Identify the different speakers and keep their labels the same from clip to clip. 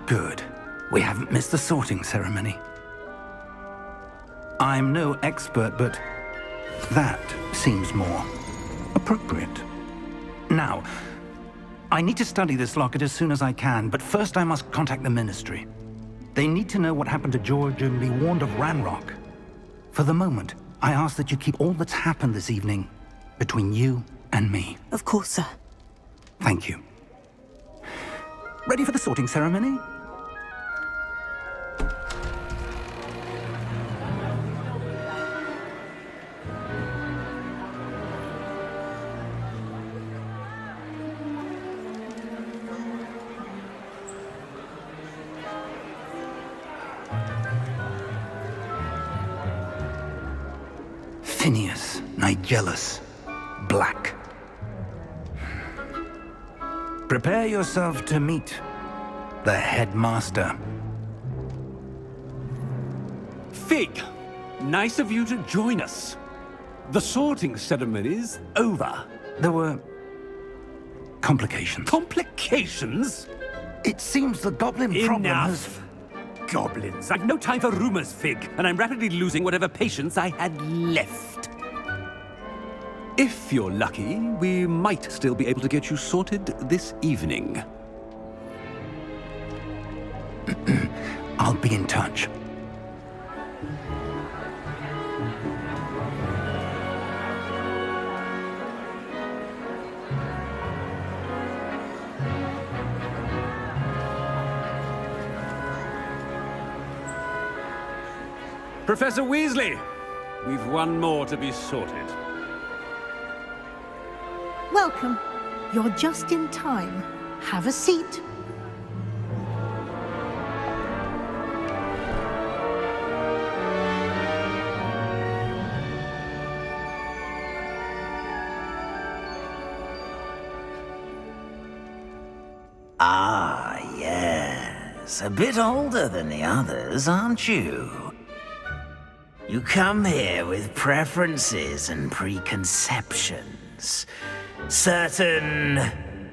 Speaker 1: Good. We haven't missed the sorting ceremony. I'm no expert, but that seems more appropriate. Now, I need to study this locket as soon as I can, but first I must contact the Ministry. They need to know what happened to George and be warned of Ranrock. For the moment, I ask that you keep all that's happened this evening between you and me.
Speaker 2: Of course, sir.
Speaker 1: Thank you. Ready for the sorting ceremony? Phineas, Nigellus, Black. Prepare yourself to meet the headmaster.
Speaker 3: Fig, nice of you to join us. The sorting ceremony's over.
Speaker 1: There were complications.
Speaker 3: Complications?
Speaker 1: It seems the goblin problem has...
Speaker 3: Enough! Goblins. I've no time for rumors, Fig, and I'm rapidly losing whatever patience I had left. If you're lucky, we might still be able to get you sorted this evening.
Speaker 1: I'll be in touch.
Speaker 3: Professor Weasley, we've one more to be sorted.
Speaker 4: Welcome. You're just in time. Have a seat.
Speaker 5: Ah, yes. A bit older than the others, aren't you? You come here with preferences and preconceptions. Certain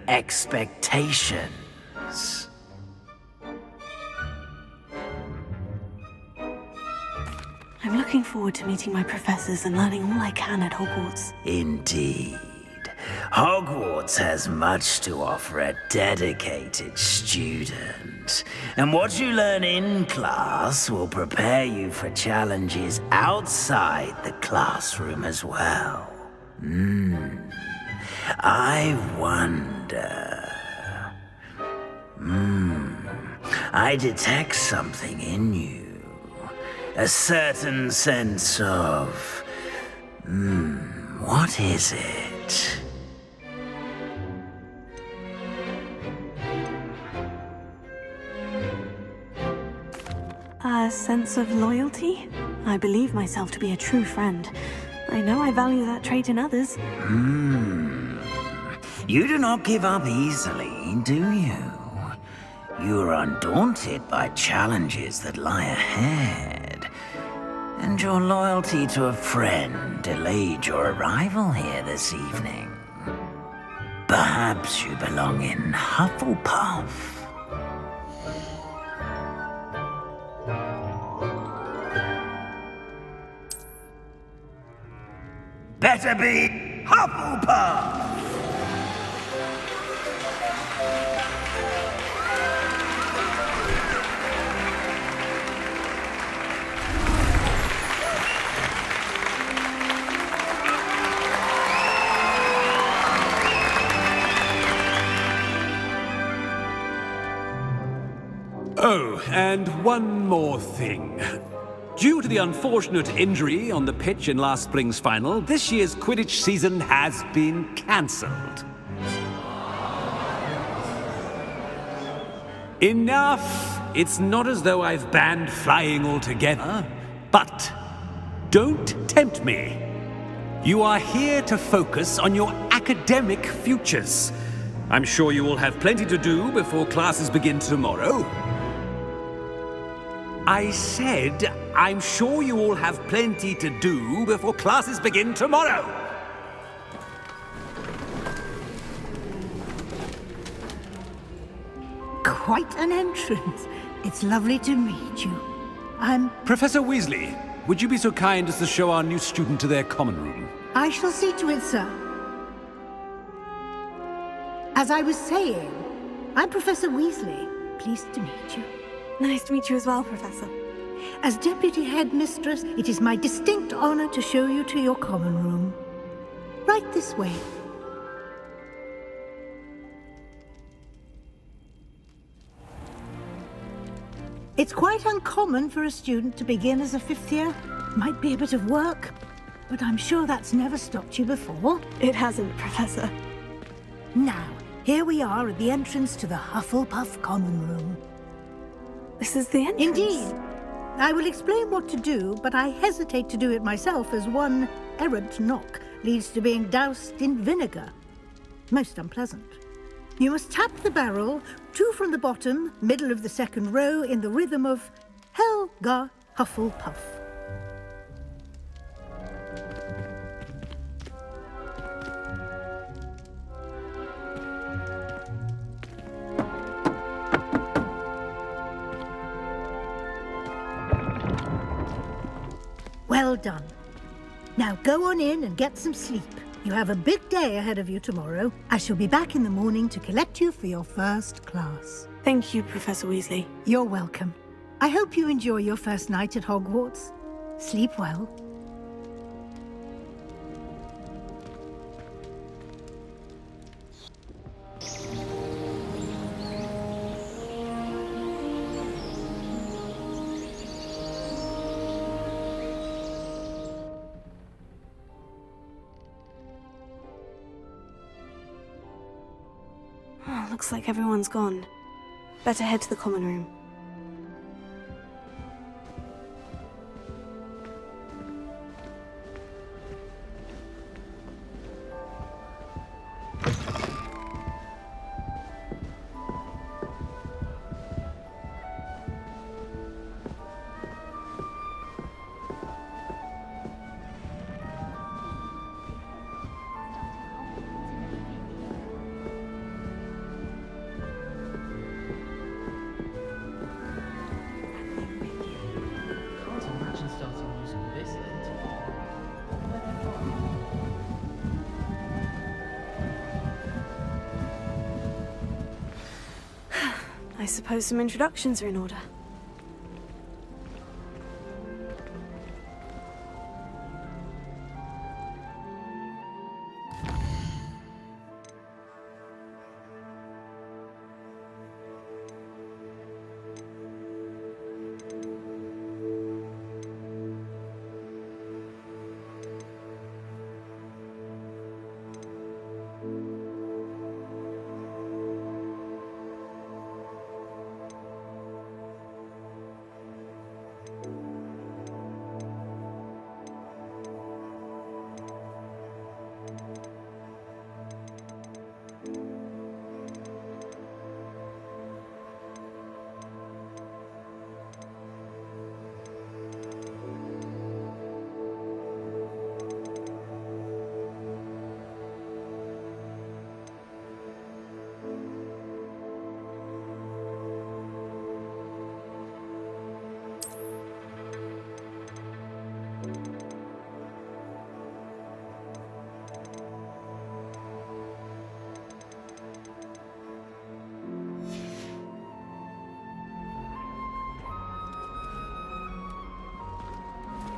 Speaker 5: expectations.
Speaker 2: I'm looking forward to meeting my professors and learning all I can at Hogwarts.
Speaker 5: Indeed. Hogwarts has much to offer a dedicated student. And what you learn in class will prepare you for challenges outside the classroom as well. I wonder... I detect something in you. A certain sense of... what is it?
Speaker 2: A sense of loyalty? I believe myself to be a true friend. I know I value that trait in others.
Speaker 5: You do not give up easily, do you? You are undaunted by challenges that lie ahead. And your loyalty to a friend delayed your arrival here this evening. Perhaps you belong in Hufflepuff. Better be Hufflepuff!
Speaker 3: Oh, and one more thing. Due to the unfortunate injury on the pitch in last spring's final, this year's Quidditch season has been cancelled. Enough! It's not as though I've banned flying altogether, but don't tempt me. You are here to focus on your academic futures. I'm sure you will have plenty to do before classes begin tomorrow. I said, I'm sure you all have plenty to do before classes begin tomorrow.
Speaker 4: quite an entrance. It's lovely to meet you.
Speaker 3: Professor Weasley, would you be so kind as to show our new student to their common room?
Speaker 4: I shall see to it, sir. As I was saying, I'm Professor Weasley. Pleased to meet you.
Speaker 2: Nice to meet you as well, Professor.
Speaker 4: As Deputy Headmistress, it is my distinct honor to show you to your common room. Right this way. It's quite uncommon for a student to begin as a fifth year. Might be a bit of work, but I'm sure that's never stopped you before.
Speaker 2: It hasn't, Professor.
Speaker 4: Now, here we are at the entrance to the Hufflepuff common room.
Speaker 2: This is the entrance?
Speaker 4: Indeed. I will explain what to do, but I hesitate to do it myself as one errant knock leads to being doused in vinegar. Most unpleasant. You must tap the barrel, 2 from the bottom, middle of the second row, in the rhythm of Helga Hufflepuff. Well done. Now go on in and get some sleep. You have a big day ahead of you tomorrow. I shall be back in the morning to collect you for your first class.
Speaker 2: Thank you, Professor Weasley.
Speaker 4: You're welcome. I hope you enjoy your first night at Hogwarts. Sleep well.
Speaker 2: Oh, looks like everyone's gone. Better head to the common room. I suppose some introductions are in order.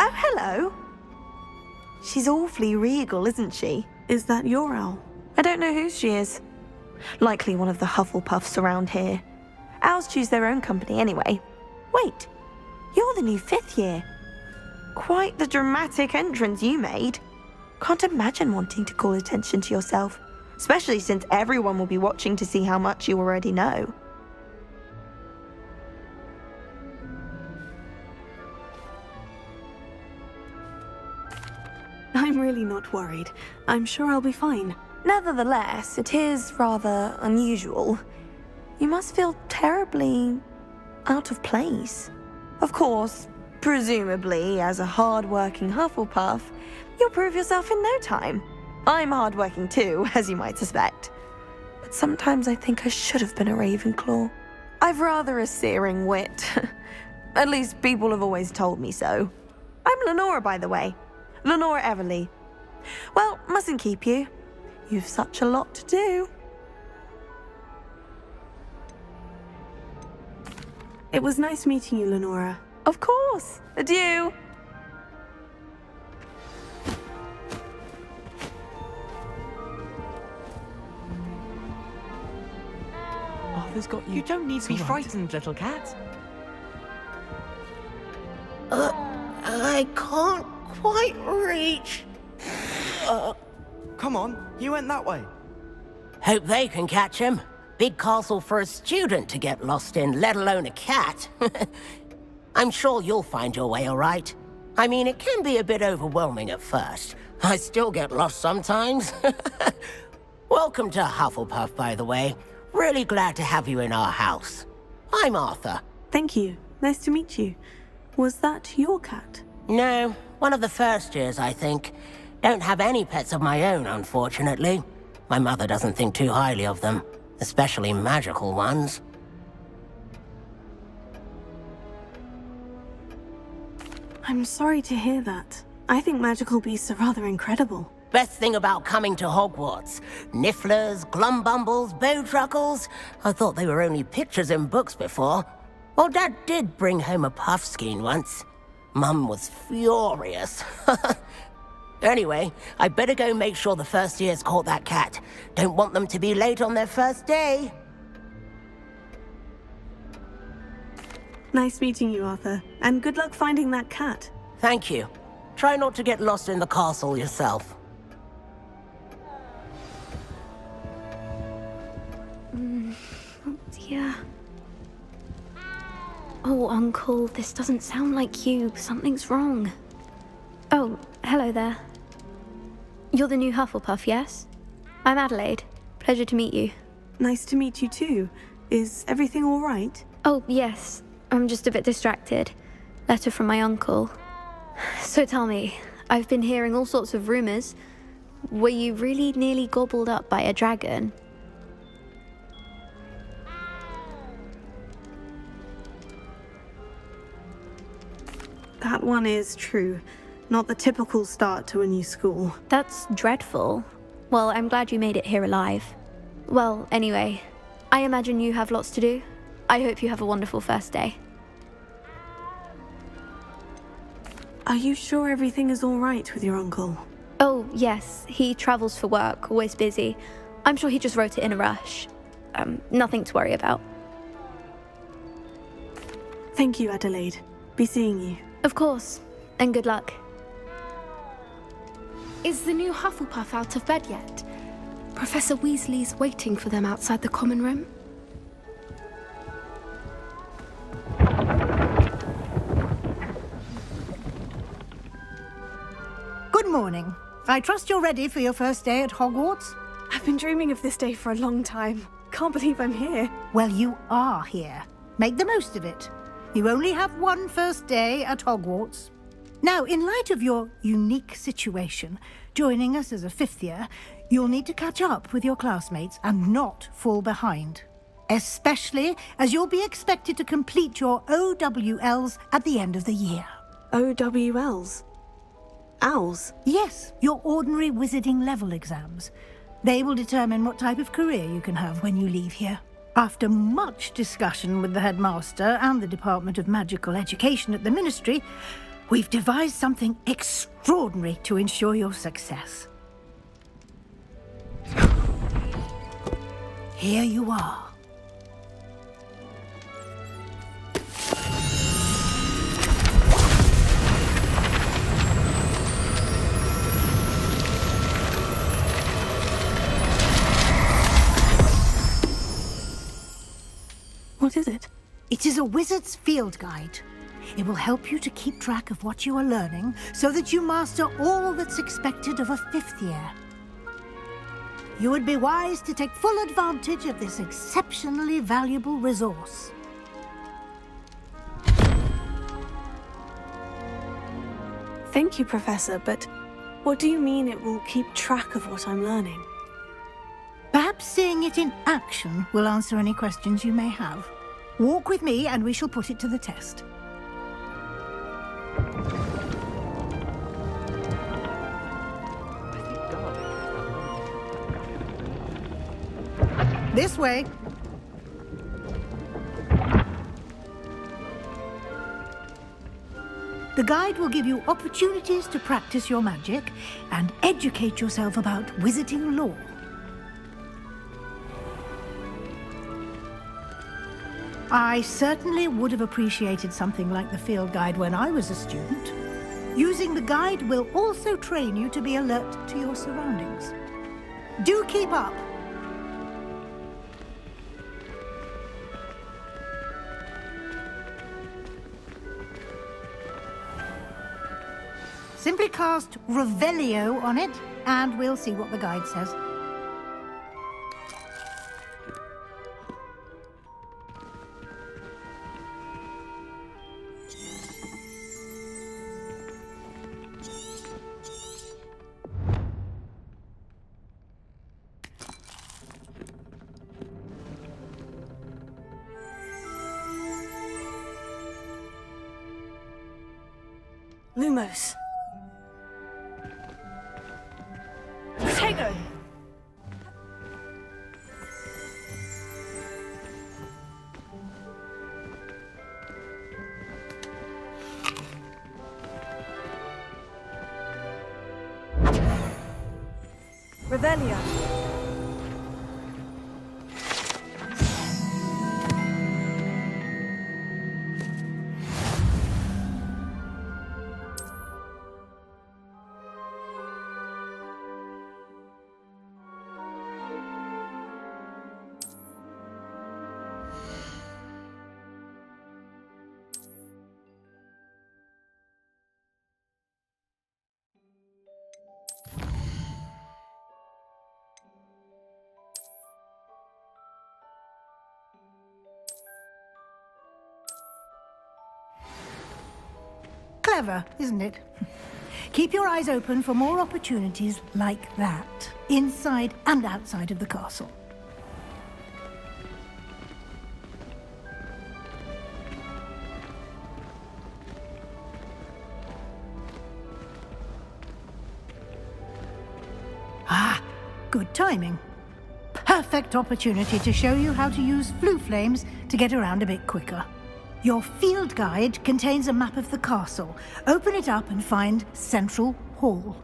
Speaker 6: Oh, hello. She's awfully regal, isn't she?
Speaker 2: Is that your owl?
Speaker 6: I don't know whose she is. Likely one of the Hufflepuffs around here. Owls choose their own company anyway. Wait, you're the new 5th year. Quite the dramatic entrance you made. Can't imagine wanting to call attention to yourself, especially since everyone will be watching to see how much you already know.
Speaker 2: I'm really not worried. I'm sure I'll be fine.
Speaker 6: Nevertheless, it is rather unusual. You must feel terribly out of place. Of course, presumably, as a hard-working Hufflepuff, you'll prove yourself in no time. I'm hard-working too, as you might suspect. But sometimes I think I should have been a Ravenclaw. I've rather a searing wit. At least people have always told me so. I'm Lenora, by the way. Lenora Everly. Well, mustn't keep you. You've such a lot to do.
Speaker 2: It was nice meeting you, Lenora.
Speaker 6: Of course. Adieu.
Speaker 7: Arthur's got you.
Speaker 8: You don't need to be
Speaker 7: It's all right.
Speaker 8: frightened, little cat.
Speaker 9: I can't quite reach.
Speaker 7: Come on, you went that way.
Speaker 9: Hope they can catch him. Big castle for a student to get lost in, let alone a cat. I'm sure you'll find your way all right. I mean, it can be a bit overwhelming at first. I still get lost sometimes. Welcome to Hufflepuff, by the way. Really glad to have you in our house. I'm Arthur.
Speaker 2: Thank you. Nice to meet you. Was that your cat?
Speaker 9: No, one of the first years, I think. Don't have any pets of my own, unfortunately. My mother doesn't think too highly of them, especially magical ones.
Speaker 2: I'm sorry to hear that. I think magical beasts are rather incredible.
Speaker 9: Best thing about coming to Hogwarts. Nifflers, glumbumbles, bowtruckles. I thought they were only pictures in books before. Well, Dad did bring home a puffskein once. Mum was furious. Anyway, I better go make sure the first years caught that cat. Don't want them to be late on their first day.
Speaker 2: Nice meeting you, Arthur. And good luck finding that cat.
Speaker 9: Thank you. Try not to get lost in the castle yourself.
Speaker 10: Dear. Oh, Uncle, this doesn't sound like you. Something's wrong. Oh, hello there. You're the new Hufflepuff, yes? I'm Adelaide. Pleasure to meet you.
Speaker 2: Nice to meet you too. Is everything all right?
Speaker 10: Oh, yes. I'm just a bit distracted. Letter from my uncle. So tell me, I've been hearing all sorts of rumors. Were you really nearly gobbled up by a dragon?
Speaker 2: That one is true. Not the typical start to a new school.
Speaker 10: That's dreadful. Well, I'm glad you made it here alive. Well, anyway, I imagine you have lots to do. I hope you have a wonderful first day.
Speaker 2: Are you sure everything is all right with your uncle?
Speaker 10: Oh, yes. He travels for work, always busy. I'm sure he just wrote it in a rush. Nothing to worry about.
Speaker 2: Thank you, Adelaide. Be seeing you.
Speaker 10: Of course. And good luck.
Speaker 11: Is the new Hufflepuff out of bed yet? Professor Weasley's waiting for them outside the common room.
Speaker 4: Good morning. I trust you're ready for your first day at Hogwarts?
Speaker 2: I've been dreaming of this day for a long time. Can't believe I'm here.
Speaker 4: Well, you are here. Make the most of it. You only have one first day at Hogwarts. Now, in light of your unique situation, joining us as a fifth year, you'll need to catch up with your classmates and not fall behind. Especially as you'll be expected to complete your OWLs at the end of the year.
Speaker 2: OWLs? Owls?
Speaker 4: Yes, your ordinary wizarding level exams. They will determine what type of career you can have when you leave here. After much discussion with the headmaster and the Department of Magical Education at the Ministry, we've devised something extraordinary to ensure your success. Here you are.
Speaker 2: What is it?
Speaker 4: It is a wizard's field guide. It will help you to keep track of what you are learning so that you master all that's expected of a fifth year. You would be wise to take full advantage of this exceptionally valuable resource.
Speaker 2: Thank you, Professor, but what do you mean it will keep track of what I'm learning?
Speaker 4: Perhaps seeing it in action will answer any questions you may have. Walk with me and we shall put it to the test. This way. The guide will give you opportunities to practice your magic and educate yourself about wizarding lore. I certainly would have appreciated something like the field guide when I was a student. Using the guide will also train you to be alert to your surroundings. Do keep up! Simply cast Revelio on it, and we'll see what the guide says.
Speaker 2: Lumos. Protego! Revelio.
Speaker 4: Clever, isn't it? Keep your eyes open for more opportunities like that, inside and outside of the castle. Ah, good timing. Perfect opportunity to show you how to use flue flames to get around a bit quicker. Your field guide contains a map of the castle. Open it up and find Central Hall.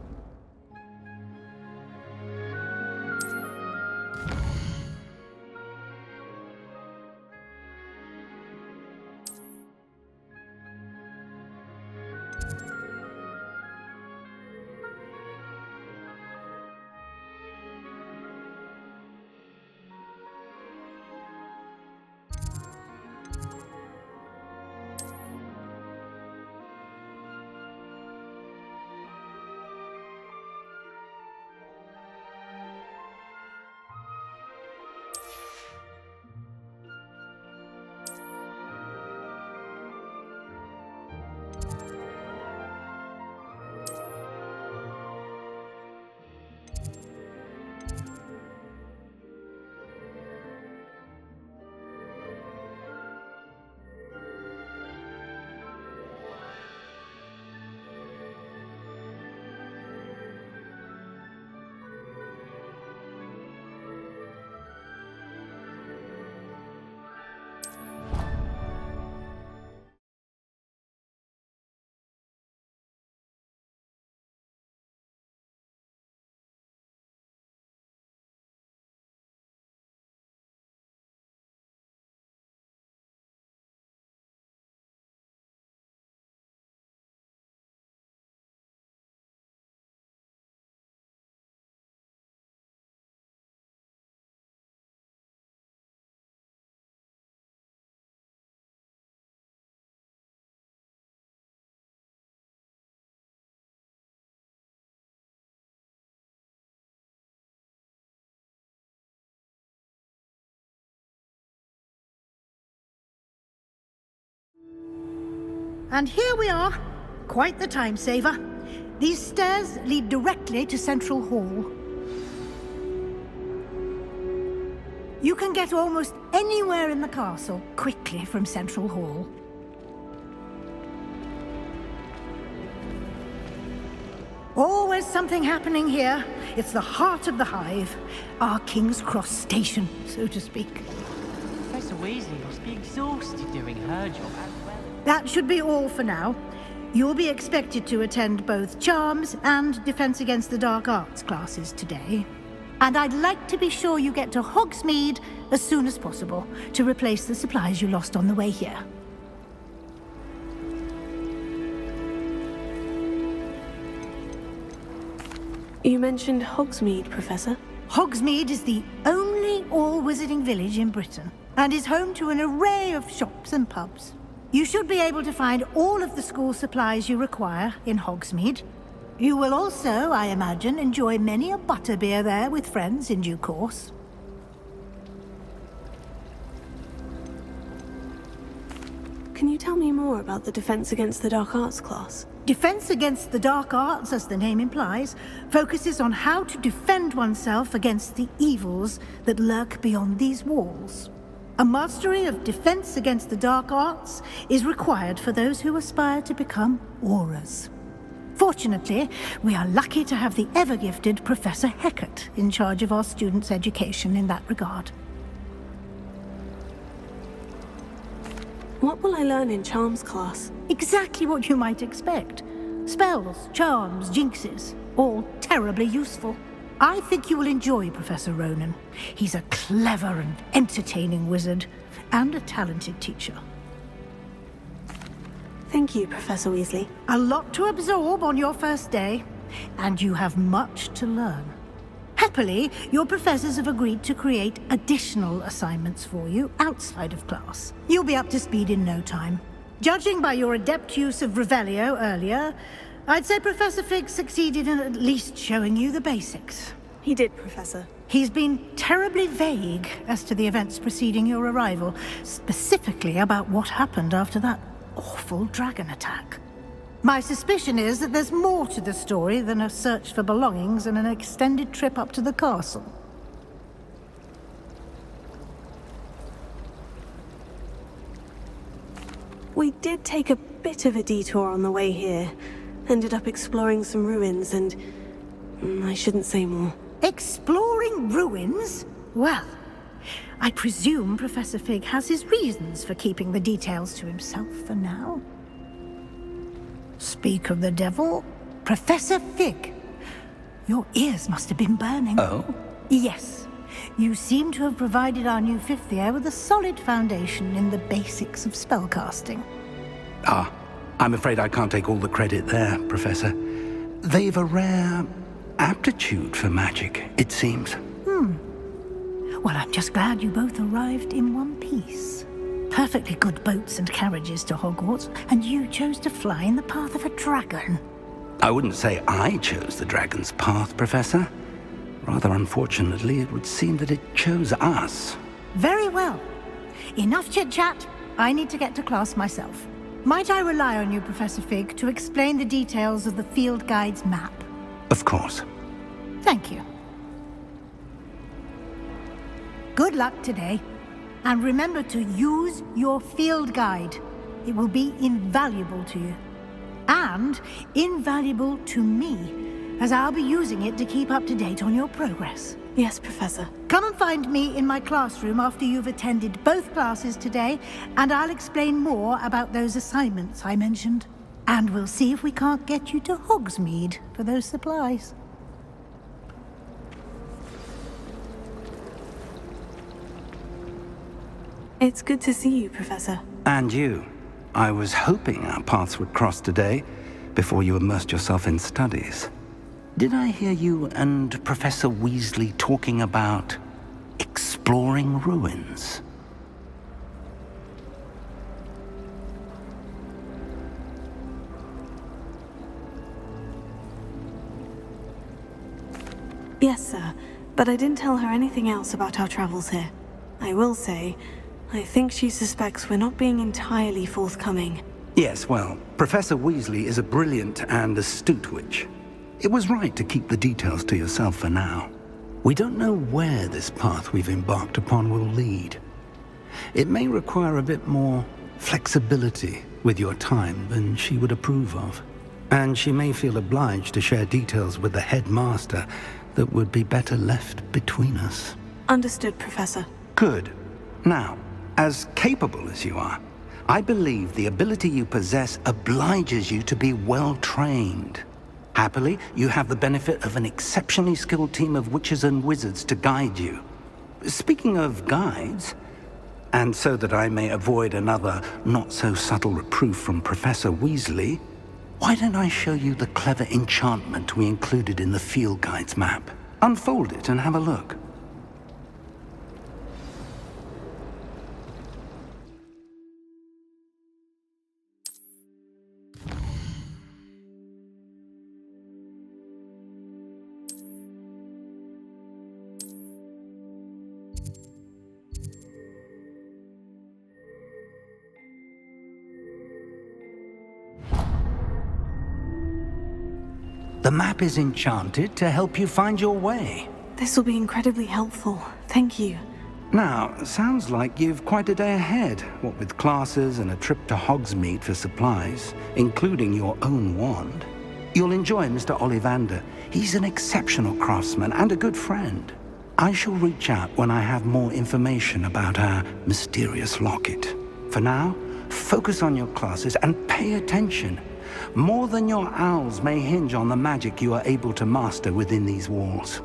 Speaker 4: And here we are. Quite the time saver. These stairs lead directly to Central Hall. You can get almost anywhere in the castle quickly from Central Hall. Always something happening here. It's the heart of the hive. Our King's Cross station, so to speak.
Speaker 8: Professor Weasley must be exhausted doing her job as well.
Speaker 4: That should be all for now. You'll be expected to attend both Charms and Defense Against the Dark Arts classes today. And I'd like to be sure you get to Hogsmeade as soon as possible to replace the supplies you lost on the way here.
Speaker 2: You mentioned Hogsmeade, Professor.
Speaker 4: Hogsmeade is the only all-wizarding village in Britain and is home to an array of shops and pubs. You should be able to find all of the school supplies you require in Hogsmeade. You will also, I imagine, enjoy many a butterbeer there with friends in due course.
Speaker 2: Can you tell me more about the Defense Against the Dark Arts class?
Speaker 4: Defense Against the Dark Arts, as the name implies, focuses on how to defend oneself against the evils that lurk beyond these walls. A mastery of Defense Against the Dark Arts is required for those who aspire to become Aurors. Fortunately, we are lucky to have the ever-gifted Professor Hecat in charge of our students' education in that regard.
Speaker 2: What will I learn in Charms class?
Speaker 4: Exactly what you might expect. Spells, charms, jinxes, all terribly useful. I think you will enjoy Professor Ronan. He's a clever and entertaining wizard, and a talented teacher.
Speaker 2: Thank you, Professor Weasley.
Speaker 4: A lot to absorb on your first day, and you have much to learn. Happily, your professors have agreed to create additional assignments for you outside of class. You'll be up to speed in no time. Judging by your adept use of Revelio earlier, I'd say Professor Fig succeeded in at least showing you the basics.
Speaker 2: He did, Professor.
Speaker 4: He's been terribly vague as to the events preceding your arrival, specifically about what happened after that awful dragon attack. My suspicion is that there's more to the story than a search for belongings and an extended trip up to the castle.
Speaker 2: We did take a bit of a detour on the way here. Ended up exploring some ruins and... I shouldn't say more.
Speaker 4: Exploring ruins? Well, I presume Professor Fig has his reasons for keeping the details to himself for now. Speak of the devil, Professor Fig. Your ears must have been burning.
Speaker 1: Oh?
Speaker 4: Yes. You seem to have provided our new fifth year with a solid foundation in the basics of spellcasting.
Speaker 1: Ah, I'm afraid I can't take all the credit there, Professor. They've a rare aptitude for magic, it seems.
Speaker 4: Well, I'm just glad you both arrived in one piece. Perfectly good boats and carriages to Hogwarts, and you chose to fly in the path of a dragon.
Speaker 1: I wouldn't say I chose the dragon's path, Professor. Rather unfortunately, it would seem that it chose us.
Speaker 4: Very well. Enough chit-chat. I need to get to class myself. Might I rely on you, Professor Fig, to explain the details of the field guide's map?
Speaker 1: Of course.
Speaker 4: Thank you. Good luck today. And remember to use your field guide. It will be invaluable to you. And invaluable to me, as I'll be using it to keep up to date on your progress.
Speaker 2: Yes, Professor.
Speaker 4: Come and find me in my classroom after you've attended both classes today, and I'll explain more about those assignments I mentioned. And we'll see if we can't get you to Hogsmeade for those supplies.
Speaker 2: It's good to see you, Professor.
Speaker 1: And you. I was hoping our paths would cross today, before you immersed yourself in studies. Did I hear you and Professor Weasley talking about exploring ruins?
Speaker 2: Yes, sir. But I didn't tell her anything else about our travels here. I will say, I think she suspects we're not being entirely forthcoming.
Speaker 1: Yes, well, Professor Weasley is a brilliant and astute witch. It was right to keep the details to yourself for now. We don't know where this path we've embarked upon will lead. It may require a bit more flexibility with your time than she would approve of. And she may feel obliged to share details with the headmaster that would be better left between us.
Speaker 2: Understood, Professor.
Speaker 1: Good. Now, as capable as you are, I believe the ability you possess obliges you to be well trained. Happily, you have the benefit of an exceptionally skilled team of witches and wizards to guide you. Speaking of guides, and so that I may avoid another not-so-subtle reproof from Professor Weasley, why don't I show you the clever enchantment we included in the field guide's map? Unfold it and have a look. The map is enchanted to help you find your way.
Speaker 2: This will be incredibly helpful. Thank you.
Speaker 1: Now, sounds like you've quite a day ahead, what with classes and a trip to Hogsmeade for supplies, including your own wand. You'll enjoy Mr. Ollivander. He's an exceptional craftsman and a good friend. I shall reach out when I have more information about our mysterious locket. For now, focus on your classes and pay attention. More than your owls may hinge on the magic you are able to master within these walls.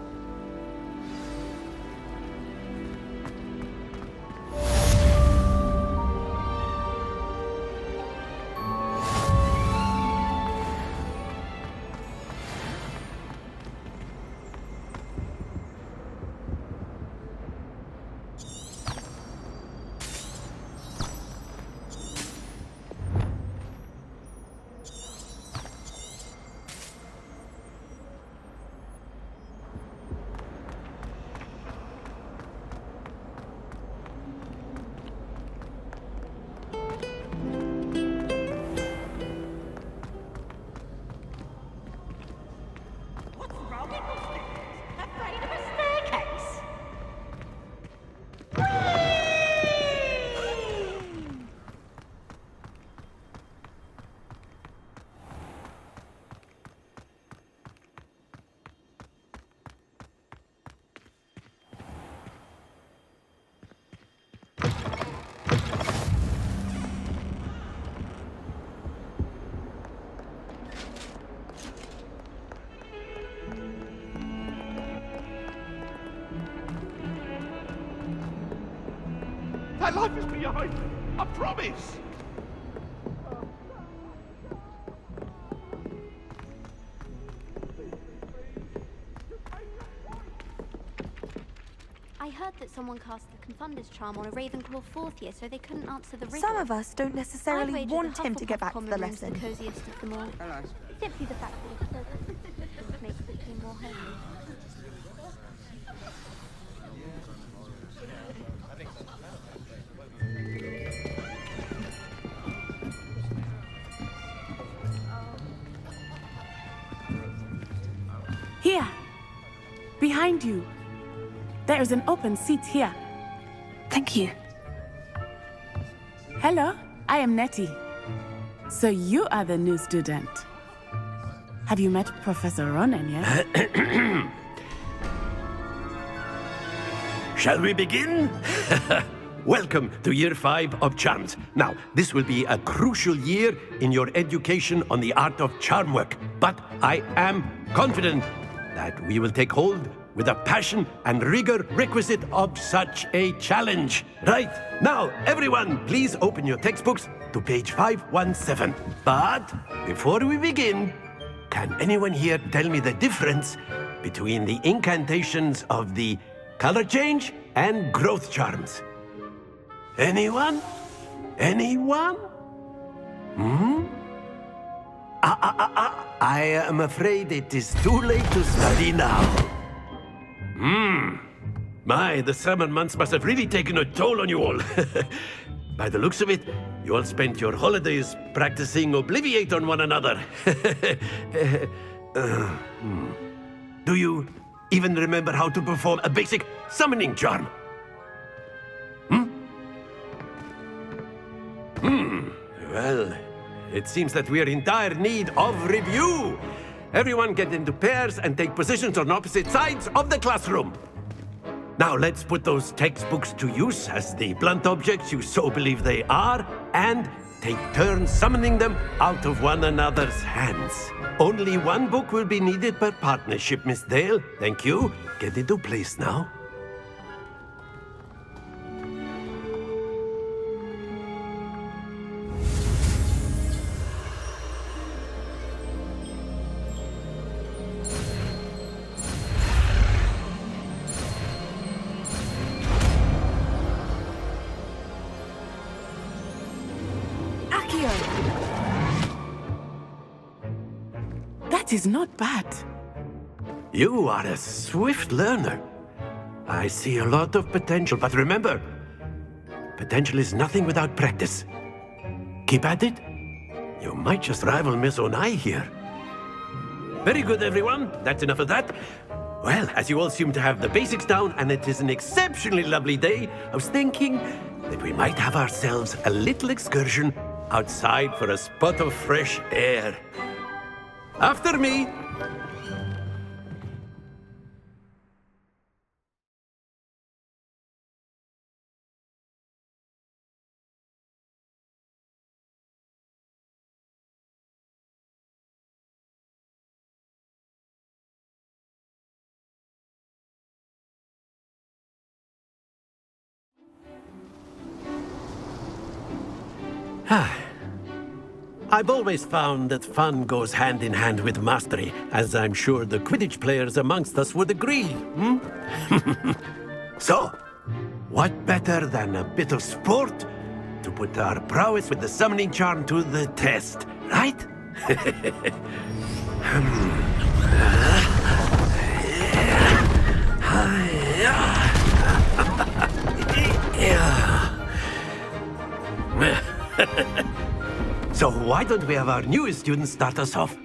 Speaker 12: My life is behind me. I promise.
Speaker 10: I heard that someone cast the Confunder's charm on a Ravenclaw 4th year, so they couldn't answer the riddle.
Speaker 6: Some of us don't necessarily want him to get back to the lesson.
Speaker 10: The coziest of them all. Hello. Simply the fact that it's makes the team more homely.
Speaker 13: Here, behind you. There is an open seat here.
Speaker 2: Thank you.
Speaker 13: Hello, I am Nettie. So you are the new student. Have you met Professor Ronan yet?
Speaker 14: Shall we begin? Welcome to Year 5 of Charms. Now, this will be a crucial year in your education on the art of charm work, but I am confident that we will take hold with the passion and rigor requisite of such a challenge. Right, now, everyone, please open your textbooks to page 517. But before we begin, can anyone here tell me the difference between the incantations of the color change and growth charms? Anyone? Anyone? I am afraid it is too late to study now. My, the summer months must have really taken a toll on you all. By the looks of it, you all spent your holidays practicing Obliviate on one another. Do even remember how to perform a basic summoning charm? Well, it seems that we are in dire need of review. Everyone get into pairs and take positions on opposite sides of the classroom. Now let's put those textbooks to use as the blunt objects you so believe they are, and take turns summoning them out of one another's hands. Only one book will be needed per partnership, Miss Dale. Thank you. Get into place now.
Speaker 13: That is not bad.
Speaker 14: You are a swift learner. I see a lot of potential, but remember, potential is nothing without practice. Keep at it. You might just rival Miss Onai here. Very good, everyone. That's enough of that. Well, as you all seem to have the basics down, and it is an exceptionally lovely day, I was thinking that we might have ourselves a little excursion outside for a spot of fresh air. After me. I've always found that fun goes hand in hand with mastery, as I'm sure the Quidditch players amongst us would agree, So, what better than a bit of sport to put our prowess with the summoning charm to the test, right? So why don't we have our newest student start us off?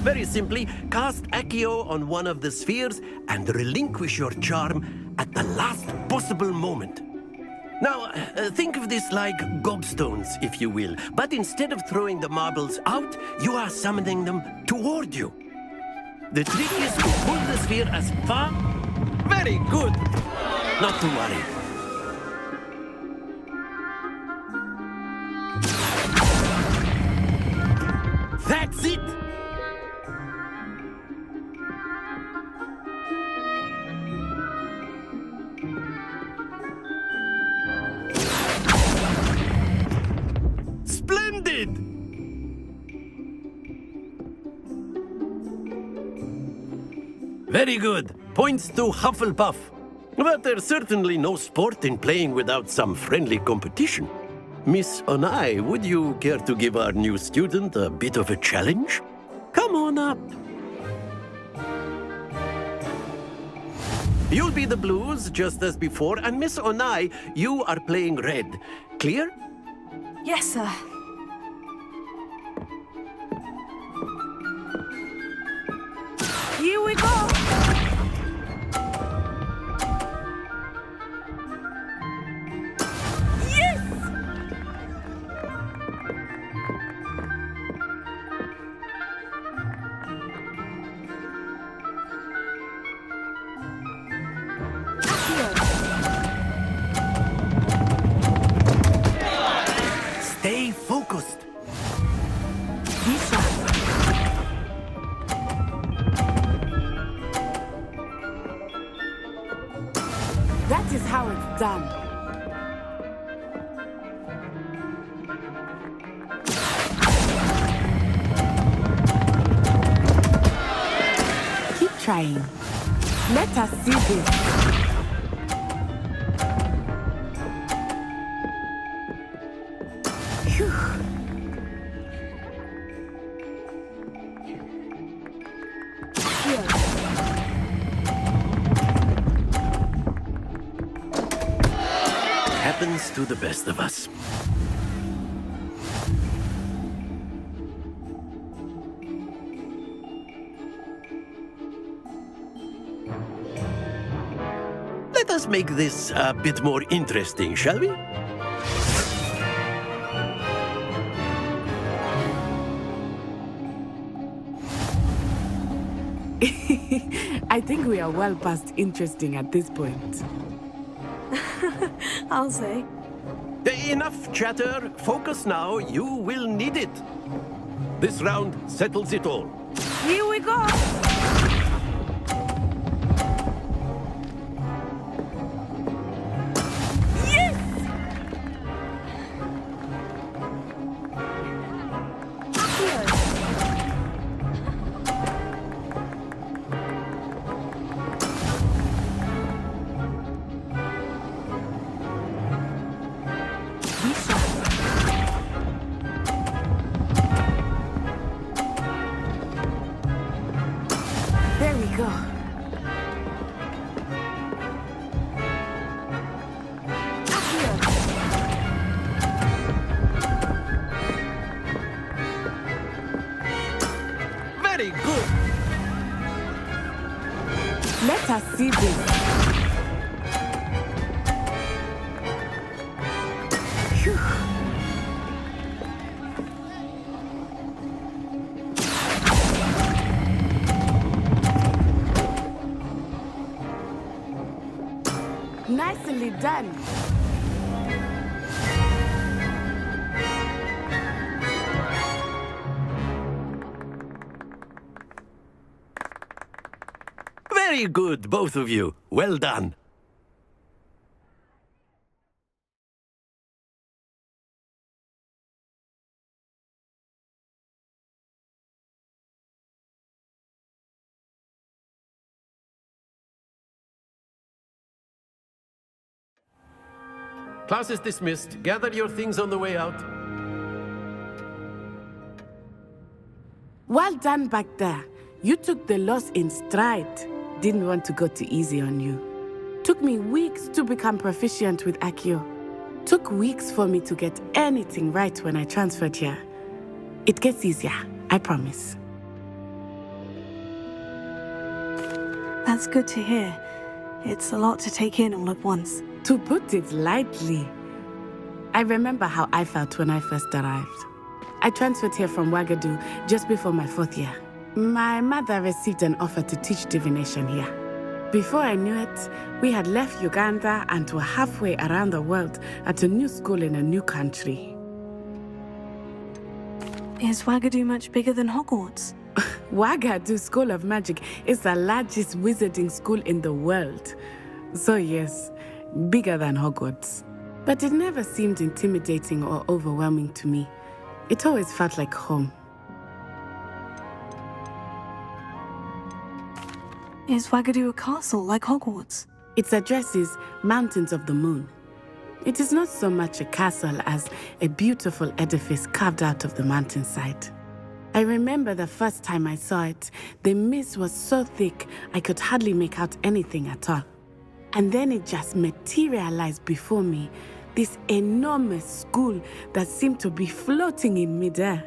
Speaker 14: Very simply, cast Accio on one of the spheres and relinquish your charm at the last possible moment. Now, think of this like gobstones, if you will, but instead of throwing the marbles out, you are summoning them toward you. The trick is to pull the sphere as far... Very good! Not to worry. That's it! Splendid! Very good. Points to Hufflepuff. But there's certainly no sport in playing without some friendly competition. Miss Onai, would you care to give our new student a bit of a challenge? Come on up. You'll be the blues, just as before, and Miss Onai, you are playing red. Clear?
Speaker 11: Yes, sir.
Speaker 13: Here we go! Yes!
Speaker 14: Stay focused.
Speaker 13: That is how it's done. Keep trying. Let us see this. Phew.
Speaker 14: Happens happens to the best of us. Let us make this a bit more interesting, shall we?
Speaker 13: I think we are well past interesting at this point.
Speaker 2: I'll say.
Speaker 14: Enough chatter. Focus now. You will need it. This round settles it all.
Speaker 13: Here we go! There we go.
Speaker 14: Very good.
Speaker 13: Let us see this. Phew. Nicely done.
Speaker 14: Very good, both of you. Well done. Class is dismissed. Gather your things on the way out.
Speaker 13: Well done back there. You took the loss in stride. Didn't want to go too easy on you. Took me weeks to become proficient with Accio. Took weeks for me to get anything right when I transferred here. It gets easier, I promise.
Speaker 2: That's good to hear. It's a lot to take in all at once.
Speaker 13: To put it lightly, I remember how I felt when I first arrived. I transferred here from Wagadu just before my 4th year. My mother received an offer to teach divination here. Before I knew it, we had left Uganda and were halfway around the world at a new school in a new country.
Speaker 2: Is Wagadu much bigger than Hogwarts?
Speaker 13: Wagadu School of Magic is the largest wizarding school in the world. So yes, bigger than Hogwarts. But it never seemed intimidating or overwhelming to me. It always felt like home.
Speaker 2: Is Wagadu a castle like Hogwarts?
Speaker 13: Its address is Mountains of the Moon. It is not so much a castle as a beautiful edifice carved out of the mountainside. I remember the first time I saw it, the mist was so thick I could hardly make out anything at all. And then it just materialized before me, this enormous school that seemed to be floating in midair.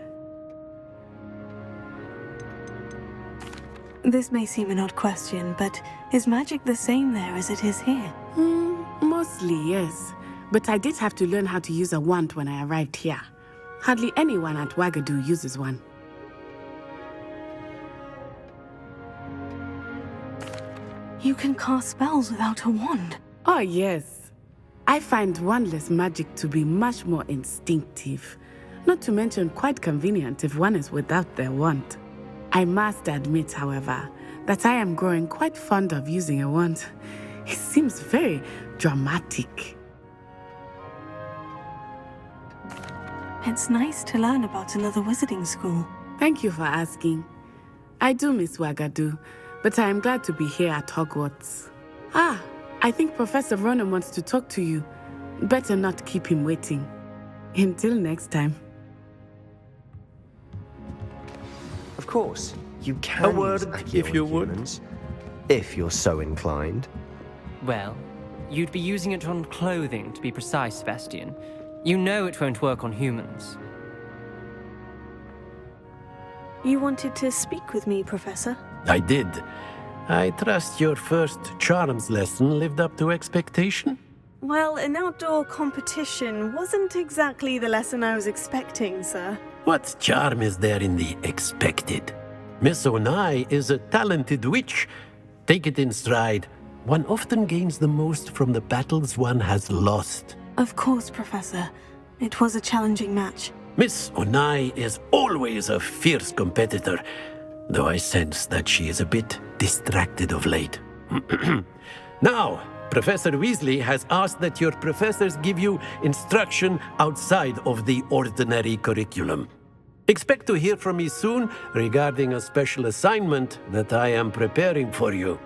Speaker 2: This may seem an odd question, but is magic the same there as it is here?
Speaker 13: Mostly, yes. But I did have to learn how to use a wand when I arrived here. Hardly anyone at Wagadu uses one.
Speaker 2: You can cast spells without a wand?
Speaker 13: Oh, yes. I find wandless magic to be much more instinctive. Not to mention quite convenient if one is without their wand. I must admit, however, that I am growing quite fond of using a wand. It seems very dramatic.
Speaker 2: It's nice to learn about another wizarding school.
Speaker 13: Thank you for asking. I do miss Wagadu, but I am glad to be here at Hogwarts. I think Professor Ronan wants to talk to you. Better not keep him waiting. Until next time.
Speaker 15: Of course, you can use
Speaker 14: word,
Speaker 15: Accio
Speaker 14: if you
Speaker 15: on
Speaker 14: would.
Speaker 15: humans, if you're so inclined.
Speaker 8: Well,
Speaker 15: you'd be using it on clothing, to be precise, Sebastian. You know it won't work on humans.
Speaker 2: You wanted to speak with me, Professor?
Speaker 14: I did. I trust your first charms lesson lived up to expectation?
Speaker 2: Well, an outdoor competition wasn't exactly the lesson I was expecting, sir.
Speaker 14: What charm is there in the expected? Miss Onai is a talented witch. Take it in stride. One often gains the most from the battles one has lost.
Speaker 2: Of course, Professor. It was a challenging match.
Speaker 14: Miss Onai is always a fierce competitor, though I sense that she is a bit distracted of late. Now, Professor Weasley has asked that your professors give you instruction outside of the ordinary curriculum. Expect to hear from me soon regarding a special assignment that I am preparing for you.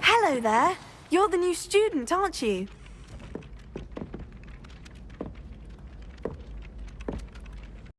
Speaker 6: Hello there. You're the new student, aren't you?